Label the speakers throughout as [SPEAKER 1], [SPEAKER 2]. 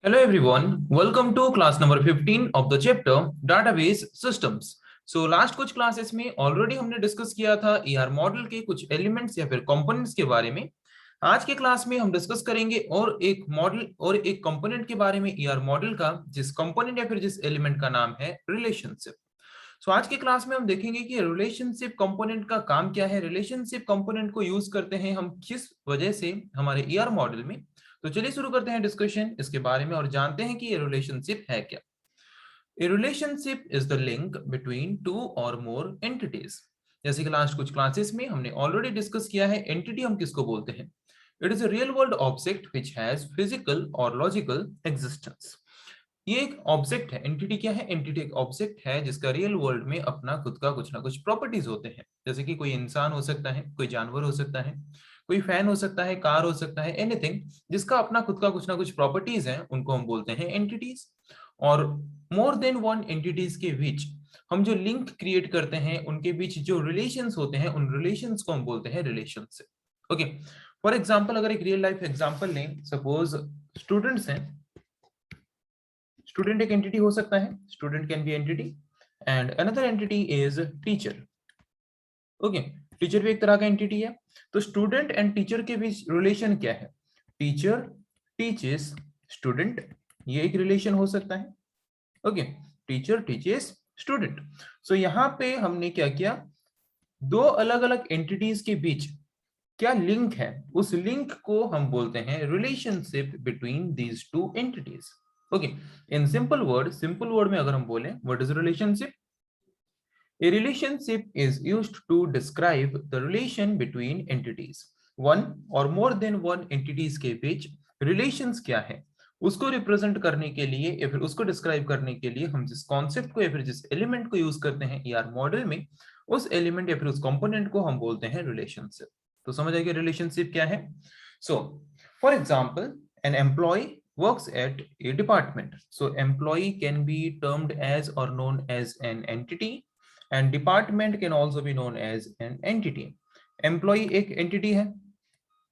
[SPEAKER 1] Hello everyone, welcome to class number 15 of the chapter Database Systems. So last कुछ classes में already हमने discuss किया था ER model के कुछ एलिमेंट्स या फिर कंपोनेंट्स के बारे में। आज के क्लास में हम डिस्कस करेंगे और एक मॉडल और एक कंपोनेंट के बारे में ER मॉडल का, जिस कंपोनेंट या फिर जिस एलिमेंट का नाम है रिलेशनशिप। सो आज के क्लास में हम देखेंगे कि रिलेशनशिप कंपोनेंट का काम क्या है, रिलेशनशिप कंपोनेंट को यूज करते हैं हम किस वजह से हमारे ER मॉडल में। तो चलिए शुरू करते हैं डिस्कशन इसके बारे में और जानते हैं कि ये रिलेशनशिप है क्या। A relationship is the link between two or more entities. जैसे कि लास्ट कुछ क्लासेस में हमने ऑलरेडी डिस्कस किया है, एंटिटी हम किसको बोलते हैं। It is a real world object which has physical और लॉजिकल एग्जिस्टेंस। ये एक ऑब्जेक्ट है। एंटिटी क्या है? एंटिटी एक ऑब्जेक्ट है जिसका रियल वर्ल्ड में अपना खुद का कुछ ना कुछ प्रॉपर्टीज होते हैं। जैसे कि कोई इंसान हो सकता है, कोई जानवर हो सकता है, कोई फैन हो सकता है, कार हो सकता है, एनीथिंग जिसका अपना खुद का कुछ ना कुछ प्रॉपर्टीज है, उनको हम बोलते हैं एंटिटीज। और मोर देन वन एंटिटीज के बीच हम जो लिंक क्रिएट करते हैं, उनके बीच जो रिलेशंस होते हैं, उन रिलेशंस को हम बोलते हैं रिलेशनशिप। ओके, फॉर एग्जांपल अगर एक रियल लाइफ एग्जांपल लें, सपोज स्टूडेंट्स हैं। स्टूडेंट एक एंटिटी हो सकता है, student can be entity, and another entity is teacher. Okay, teacher भी एक तरह का एंटिटी है। तो स्टूडेंट एंड टीचर के बीच रिलेशन क्या है? टीचर टीचेस स्टूडेंट, ये एक रिलेशन हो सकता है। Okay, teacher teaches student. So यहाँ पे हमने क्या किया, दो अलग अलग एंटिटीज के बीच क्या लिंक है, उस लिंक को हम बोलते हैं relationship between these two entities. Okay, in simple word में अगर हम बोले, what is relationship? A relationship is used to describe the relation between entities. One or more than one entities के बीच relations क्या है, उसको रिप्रेजेंट करने के लिए या फिर उसको डिस्क्राइब करने के लिए हम जिस कॉन्सेप्ट को या फिर जिस एलिमेंट को यूज करते हैं ER मॉडल में, उस एलिमेंट या फिर उस कंपोनेंट को हम बोलते हैं रिलेशनशिप। तो समझ आएगा रिलेशनशिप क्या है। So for example, an employ works at a department. So employee can be termed as or known as an entity, and department can also be known as an entity. Employee एक entity है,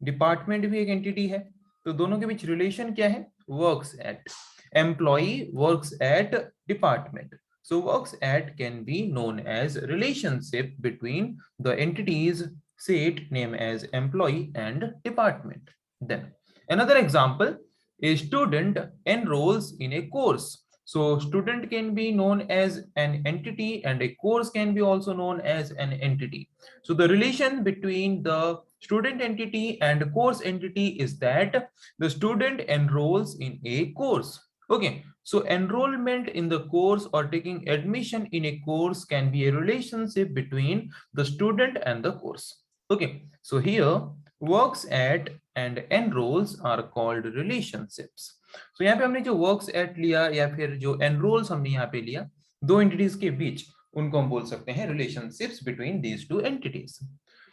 [SPEAKER 1] department भी एक entity है, तो दोनों के बीच relation क्या है? Works at. Employee works at department. So works at can be known as relationship between the entities set name as employee and department. Then another example, a student enrolls in a course. So student can be known as an entity and a course can be also known as an entity. So the relation between the student entity and course entity is that the student enrolls in a course. Okay, so enrollment in the course or taking admission in a course can be a relationship between the student and the course. Okay, so here works at and enrolls are called relationships. So यहाँ पे हमने जो works at लिया या फिर जो enrolls हमने यहाँ पे लिया, दो entities के बीच, उनको हम बोल सकते हैं relationships between these two entities.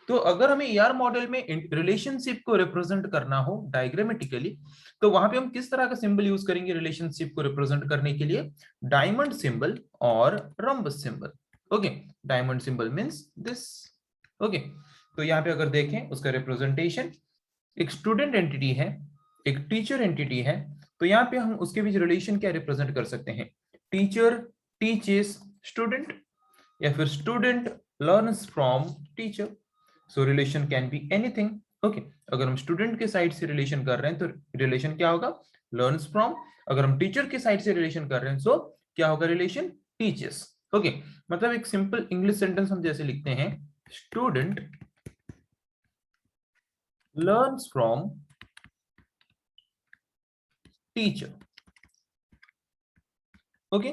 [SPEAKER 1] तो अगर हमें ER मॉडल में रिलेशनशिप को रिप्रेजेंट करना हो डायग्रामेटिकली, तो वहां पे हम किस तरह का सिंबल यूज करेंगे रिलेशनशिप को रिप्रेजेंट करने के लिए? डायमंड सिंबल और rhombus symbol. Okay, diamond symbol means this. Okay, तो यहाँ पे अगर देखें उसका रिप्रेजेंटेशन, एक स्टूडेंट एंटिटी है, एक टीचर एंटिटी है, तो यहाँ पे हम उसके बीच रिलेशन क्या रिप्रेजेंट कर सकते हैं? टीचर टीचेस स्टूडेंट, या फिर student learns from teacher. So relation can be anything. Okay, अगर हम स्टूडेंट के साइड से रिलेशन कर रहे हैं तो रिलेशन क्या होगा? Learns from. अगर हम टीचर के साइड से रिलेशन कर रहे हैं सो क्या होगा? Relation teaches. ओके, मतलब एक सिंपल इंग्लिश सेंटेंस हम जैसे लिखते हैं, student learns from teacher. Okay,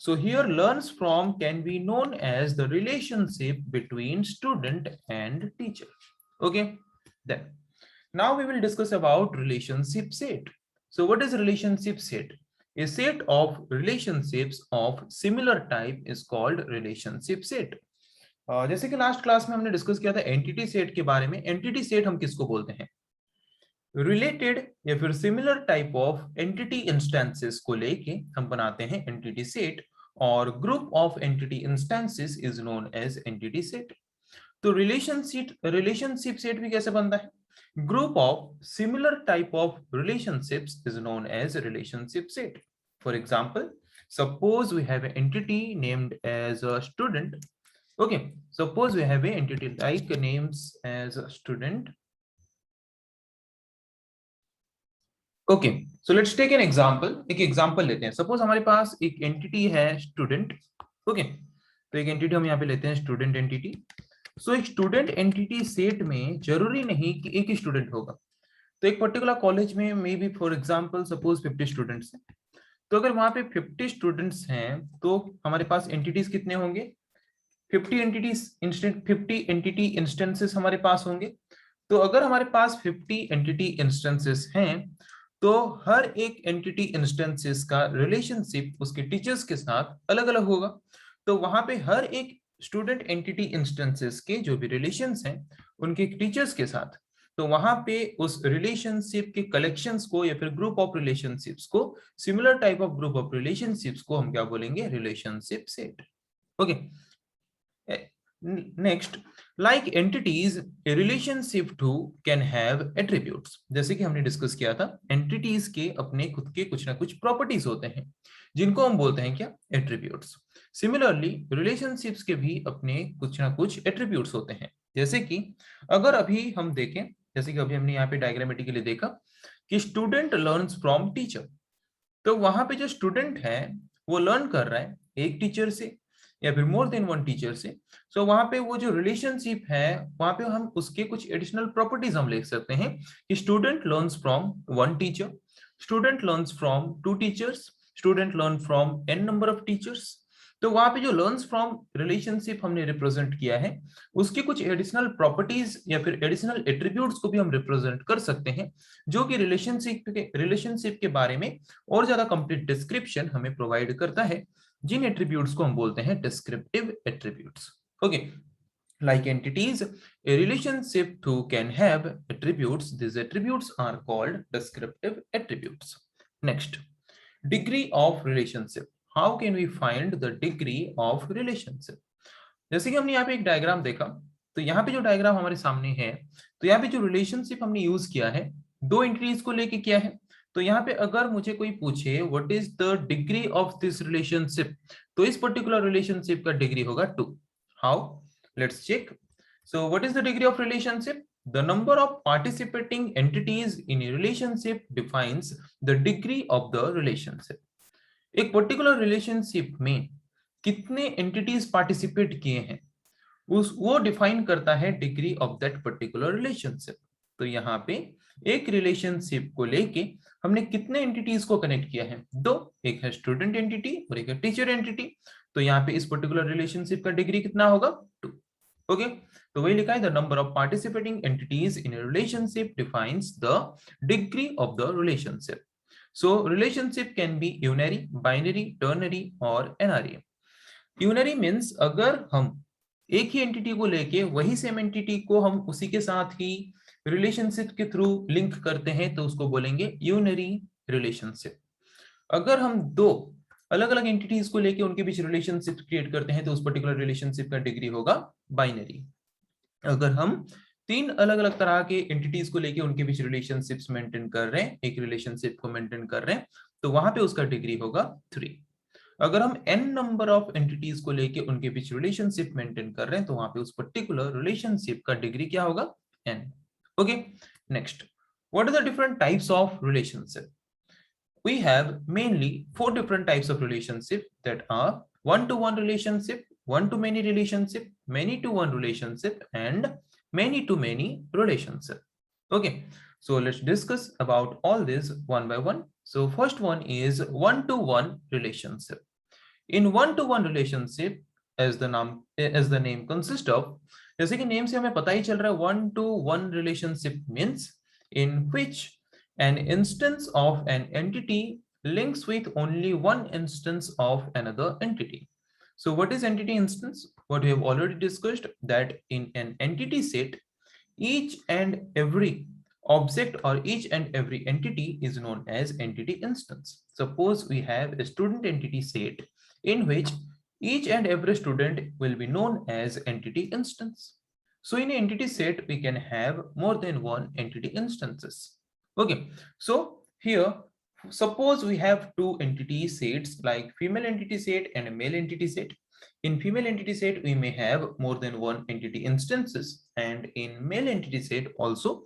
[SPEAKER 1] so here learns from can be known as the relationship between student and teacher. Okay, then now we will discuss about relationship set. So what is relationship set? A set of relationships of similar type is called relationship set. जैसे कि last class में हमने discuss किया था entity set के बारे में। Entity set हम किसको बोलते हैं? रिलेटेड या फिर similar type of entity instances को लेके हम बनाते हैं एंटिटी सेट, और group of entity instances is known as entity set. तो रिलेशनशिप सेट भी कैसे बनता है? Group of similar type of relationships is known as a relationship set. For example, suppose we have an entity named as a student. Okay, suppose we have an entity like names as a student. Okay so let's take an example, एक example लेते हैं. Suppose हमारे पास एक entity है student. Okay तो एक entity हम यहाँ पे लेते हैं स्टूडेंट एंटिटी. सो एक स्टूडेंट एंटिटी सेट में जरूरी नहीं कि एक ही स्टूडेंट होगा. तो एक पर्टिकुलर कॉलेज में may be for example suppose 50 students हैं. तो अगर वहां पे 50 स्टूडेंट्स हैं तो हमारे पास एंटिटीज कितने होंगे? 50 एंटिटी इंस्टेंसेस हमारे पास होंगे. तो अगर हमारे पास 50 एंटिटी इंस्टेंसेस हैं तो हर एक एंटिटी इंस्टेंसेस का रिलेशनशिप उसके टीचर्स के साथ अलग अलग होगा. तो वहां पे हर एक स्टूडेंट एंटिटी इंस्टेंसेस के जो भी रिलेशंस हैं उनके टीचर्स के साथ, तो वहां पे उस रिलेशनशिप के कलेक्शंस को या फिर ग्रुप ऑफ रिलेशनशिप्स को, similar type of group of relationships को हम क्या बोलेंगे? Relationship set. Okay next, like entities, a relationship to can have attributes. जैसे कि हमने डिस्कस किया था, entities के अपने खुद के कुछ ना कुछ प्रॉपर्टीज होते हैं जिनको हम बोलते हैं क्या? एट्रीब्यूट्स. सिमिलरली रिलेशनशिप्स के भी अपने कुछ ना कुछ एट्रीब्यूट्स होते हैं. जैसे कि अगर अभी हम देखें, जैसे कि अभी हमने यहाँ पे डायग्रामेटिकली देखा कि स्टूडेंट लर्न्स फ्रॉम टीचर. तो वहां पे जो स्टूडेंट है वो लर्न कर रहा है एक टीचर से या फिर मोर देन वन टीचर से. सो वहां पे वो जो रिलेशनशिप है वहां पे हम उसके कुछ एडिशनल प्रॉपर्टीज हम लिख सकते हैं कि student learns from one teacher, student learns from two teachers, student learn from n number of teachers. तो वहां पे जो लर्न्स फ्रॉम रिलेशनशिप हमने रिप्रेजेंट किया है उसके कुछ एडिशनल प्रॉपर्टीज या फिर एडिशनल एट्रीब्यूट्स को भी हम रिप्रेजेंट कर सकते हैं जो कि रिलेशनशिप के बारे में और ज्यादा कंप्लीट डिस्क्रिप्शन हमें प्रोवाइड करता है, जिन एट्रीब्यूट्स को हम बोलते हैं descriptive attributes. Okay like entities, a relationship too can have attributes. These attributes are called descriptive attributes. Next, degree of relationship. How can we find the degree of relationship? जैसे कि हमने यहाँ पे एक डायग्राम देखा, तो यहाँ पे जो डायग्राम हमारे सामने है, तो यहाँ पे जो रिलेशनशिप हमने यूज किया है दो एंटिटीज को लेके किया है. तो यहाँ पे अगर मुझे कोई पूछे what is the degree of this relationship, तो इस पर्टिकुलर रिलेशनशिप का डिग्री होगा 2. How? Let's check. So what is the degree of relationship? The number of participating entities in a relationship defines the degree of the relationship. एक particular relationship में कितने entities participate किए हैं उस वो define करता है degree of that particular relationship. तो यहाँ पे एक रिलेशनशिप को लेके हमने कितने एंटिटीज को कनेक्ट किया है? दो. एक है स्टूडेंट एंटिटी और एक है टीचर एंटिटी. तो यहाँ पे इस पर्टिकुलर रिलेशनशिप का डिग्री कितना होगा? 2. ओके तो वही लिखा है the number of participating entities in a relationship defines the degree of the relationship. So relationship can be unary, binary, ternary और एनरी. यूनरी मींस अगर हम एक ही एंटिटी को लेके वही सेम एंटिटी को हम उसी के साथ ही रिलेशनशिप के थ्रू लिंक करते हैं तो उसको बोलेंगे यूनरी रिलेशनशिप. अगर हम दो अलग अलग एंटिटीज को लेके उनके बीच रिलेशनशिप क्रिएट करते हैं तो उस पर्टिकुलर रिलेशनशिप का डिग्री होगा बाइनरी. अगर हम तीन अलग अलग तरह के एंटिटीज को लेके उनके बीच रिलेशनशिप्स मेंटेन कर रहे हैं, एक रिलेशनशिप को मेंटेन कर रहे हैं, तो वहां पे उसका डिग्री होगा 3. अगर हम n नंबर ऑफ एंटिटीज को लेके उनके बीच रिलेशनशिप मेंटेन कर रहे हैं तो वहां पे उस पर्टिकुलर रिलेशनशिप का डिग्री क्या होगा? n. Okay next, what are the different types of relationship? We have mainly 4 different types of relationship that are one-to-one relationship, one-to-many relationship, many-to-one relationship, and many-to-many relationship. Okay, so let's discuss about all this one by one. So first one is one-to-one relationship. In one-to-one relationship, as the name consists of, जैसे कि name से हमें पता ही चल रहा है, one-to-one relationship means in which an instance of an entity links with only one instance of another entity. So what is entity instance? What we have already discussed, that in an entity set, each and every object or each and every entity is known as entity instance. Suppose we have a student entity set in which each and every student will be known as entity instance. So in an entity set, we can have more than one entity instances. Okay, so here, suppose we have two entity sets like female entity set and a male entity set. In female entity set, we may have more than one entity instances, and in male entity set also,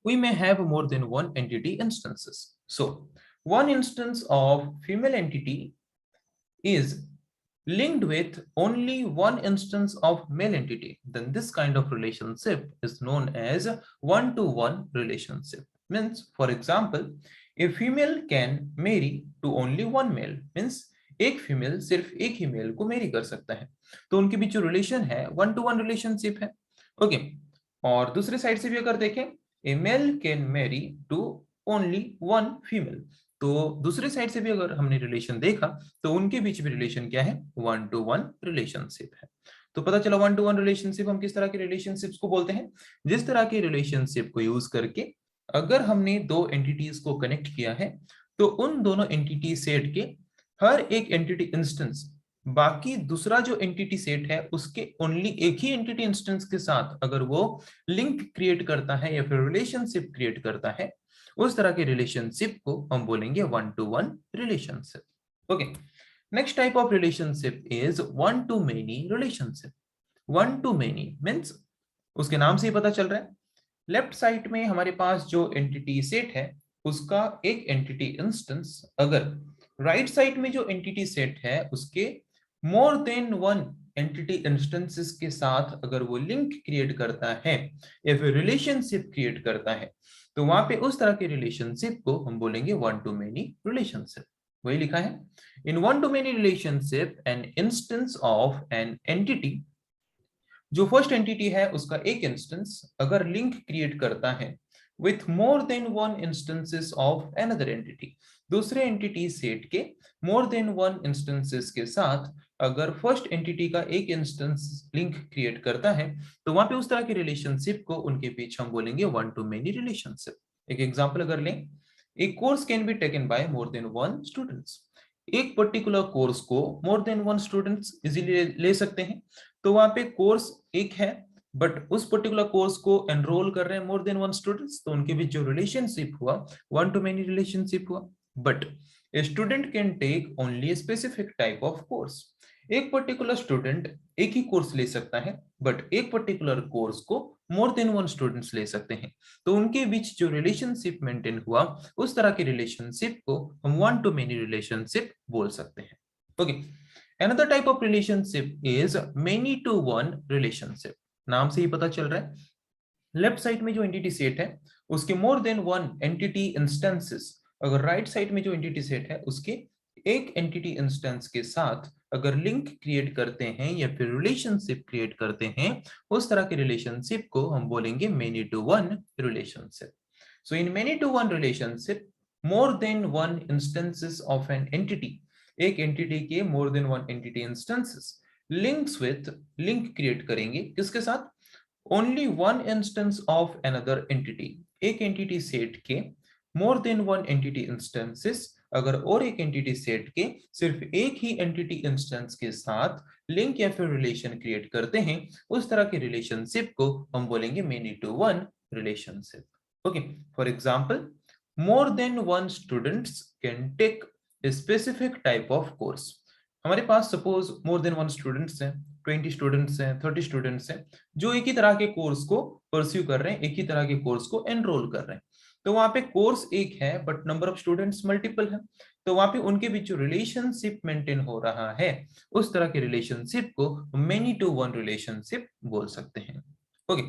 [SPEAKER 1] we may have more than one entity instances. So one instance of female entity is linked with only one instance of male entity, then this kind of relationship is known as one-to-one relationship. Means, for example, a female can marry to only one male, means एक female सिर्फ एक ही mail को Mary कर सकता है, तो उनके बीच जो रिलेशन है वन टू वन रिलेशनशिप है. ओके, और दूसरे साइड से भी अगर देखें, a male can marry to only one female, तो दूसरे साइड से भी अगर हमने रिलेशन देखा तो उनके बीच भी रिलेशन क्या है, वन टू वन रिलेशनशिप है. तो पता चला वन टू वन रिलेशनशिप हम किस तरह के रिलेशनशिप्स को बोलते हैं. जिस तरह के रिलेशनशिप को यूज करके अगर हमने दो एंटिटीज को कनेक्ट किया है तो उन दोनों एंटिटी सेट के हर एक एंटिटी इंस्टेंस बाकी दूसरा जो एंटिटी सेट है उसके ओनली एक ही एंटिटी इंस्टेंस के साथ अगर वो लिंक क्रिएट करता है या फिर रिलेशनशिप क्रिएट करता है, उस तरह के रिलेशनशिप को हम बोलेंगे one to one relationship. Okay, next type of relationship is one to many relationship. One to many means, उसके नाम से ही पता चल रहा है, लेफ्ट साइड में हमारे पास जो एंटिटी सेट है उसका एक एंटिटी इंस्टेंस अगर राइट साइड में जो एंटिटी सेट है उसके मोर देन वन एंटिटी इंस्टेंसेस के साथ अगर वो लिंक क्रिएट करता है या फिर रिलेशनशिप क्रिएट करता है, तो वहां पे उस तरह के रिलेशनशिप को हम बोलेंगे वन टू मेनी रिलेशनशिप. वही लिखा है, in one to many relationship an instance of an entity, जो फर्स्ट एंटिटी है उसका एक इंस्टेंस अगर लिंक क्रिएट करता है with more than one instances of another entity, दूसरे एंटिटी सेट के मोर देन वन इंस्टेंसेस के साथ अगर फर्स्ट एंटिटी का एक इंस्टेंस लिंक क्रिएट करता है, तो वहां पे उस तरह के रिलेशनशिप को उनके बीच हम बोलेंगे वन टू मेनी रिलेशनशिप. एक एग्जांपल अगर लें, एक course can be taken by more than one students. एक पर्टिकुलर कोर्स को मोर देन वन स्टूडेंट्स इजीली ले सकते हैं, तो वहां पे कोर्स एक है बट उस पर्टिकुलर कोर्स को एनरोल कर रहे हैं मोर देन वन स्टूडेंट्स, तो उनके बीच जो रिलेशनशिप हुआ वन टू मेनी रिलेशनशिप हुआ. But a student can take only specific type of course. एक पर्टिकुलर स्टूडेंट एक ही कोर्स ले सकता है बट एक पर्टिकुलर कोर्स को मोर देन वन स्टूडेंट्स ले सकते हैं, तो उनके बीच जो रिलेशनशिप मेंटेन हुआ उस तरह के रिलेशनशिप को हम वन टू मेनी रिलेशनशिप बोल सकते हैं. Okay, another type of relationship is many to one relationship. नाम से ही पता चल रहा है, लेफ्ट साइड में जो एंटिटी सेट है उसके मोर देन वन एंटिटी इंस्टेंसेस अगर राइट साइड में जो एंटिटी सेट है उसके एक एंटिटी इंस्टेंस के साथ अगर लिंक क्रिएट करते हैं या फिर रिलेशनशिप क्रिएट करते हैं, उस तरह के रिलेशनशिप को हम बोलेंगे many to one relationship. So in many to one relationship more than one instances of an entity, एक एंटिटी के more than one entity instances links with link create करेंगे किसके साथ, only one instance of another entity. एक entity set के more than one entity instances अगर और एक एंटिटी सेट के सिर्फ एक ही एंटिटी इंस्टेंस के साथ लिंक या फिर रिलेशन क्रिएट करते हैं, उस तरह के रिलेशनशिप को हम बोलेंगे many to one relationship. Okay, for example, more than one students can take a specific type of course. हमारे पास suppose more than one students हैं, 20 स्टूडेंट्स हैं, 30 स्टूडेंट्स हैं जो एक ही तरह के कोर्स को परस्यू कर रहे हैं, एक ही तरह के कोर्स को एनरोल कर रहे हैं, तो वहां पे कोर्स एक है but number of students multiple है, तो वहां पे उनके बीच जो रिलेशनशिप मेंटेन हो रहा है उस तरह के रिलेशनशिप को मेनी टू वन रिलेशनशिप बोल सकते हैं. Okay,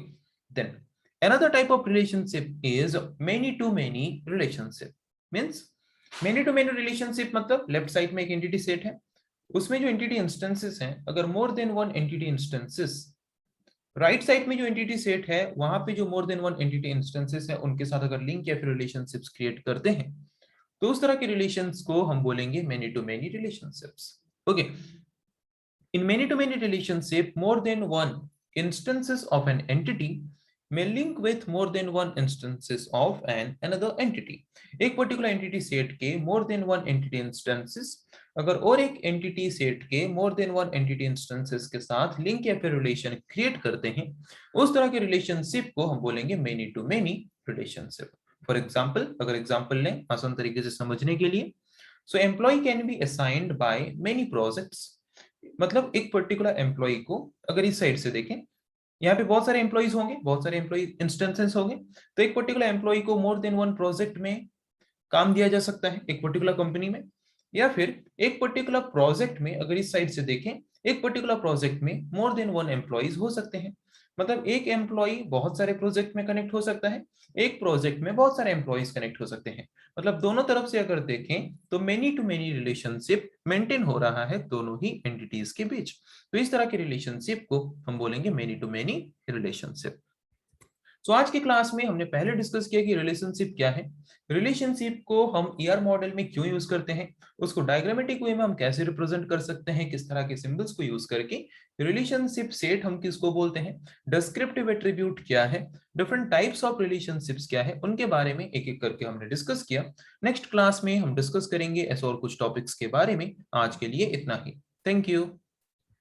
[SPEAKER 1] then another type of relationship is many to many relationship. Means many to many relationship मतलब लेफ्ट साइड में एक एंटिटी सेट है, उसमें जो एंटिटी इंस्टेंसेस हैं अगर मोर than one entity instances, right side में जो एंटिटी सेट है वहां पे जो मोर देन वन एंटिटी इंस्टेंसेस है उनके साथ अगर लिंक या फिर रिलेशनशिप्स क्रिएट करते हैं, तो उस तरह के रिलेशंस को हम बोलेंगे many to many relationships. Okay, in many to many relationship more than one instances of an entity may link with more than one instances of an another entity. एक पर्टिकुलर एंटिटी सेट के more than one entity instances अगर और एक entity set के more than one entity instances के साथ link या फिर रिलेशन क्रिएट करते हैं, उस तरह के रिलेशनशिप को हम बोलेंगे many to many relationship. For example, अगर एग्जाम्पल लें आसान तरीके से समझने के लिए, so employ can be assigned by many projects. मतलब एक पर्टिकुलर एम्प्लॉय को अगर इस साइड से देखें, यहाँ पे बहुत सारे एम्प्लॉइज होंगे, बहुत सारे एम्प्लॉय इंस्टेंसेस होंगे, तो एक पर्टिकुलर एम्प्लॉय को मोर देन वन प्रोजेक्ट में काम दिया जा सकता है एक पर्टिकुलर कंपनी में, या फिर एक पर्टिकुलर प्रोजेक्ट में अगर इस साइड से देखें, एक पर्टिकुलर प्रोजेक्ट में मोर देन वन एम्प्लॉइज हो सकते हैं। मतलब एक एम्प्लॉय बहुत सारे प्रोजेक्ट में कनेक्ट हो सकता है, एक प्रोजेक्ट में बहुत सारे एम्प्लॉइज कनेक्ट हो सकते हैं। मतलब दोनों तरफ से अगर देखें तो many to many relationship maintain हो रहा है दोनों ही एंटिटीज के बीच। तो इस तरह के रिलेशनशिप को हम बोलेंगे मेनी टू मेनी रिलेशनशिप। सो आज के क्लास में हमने पहले डिस्कस किया कि रिलेशनशिप क्या है, रिलेशनशिप को हम ईआर मॉडल में क्यों यूज करते हैं, उसको डायग्रामेटिक वे में हम कैसे रिप्रेजेंट कर सकते हैं, किस तरह के सिंबल्स को यूज करके, रिलेशनशिप सेट हम किसको बोलते हैं, डिस्क्रिप्टिव एट्रीब्यूट क्या है, डिफरेंट टाइप्स ऑफ रिलेशनशिप्स क्या है, उनके बारे में एक एक करके हमने डिस्कस किया। नेक्स्ट क्लास में हम डिस्कस करेंगे ऐसे और कुछ टॉपिक्स के बारे में। आज के लिए इतना ही। Thank you.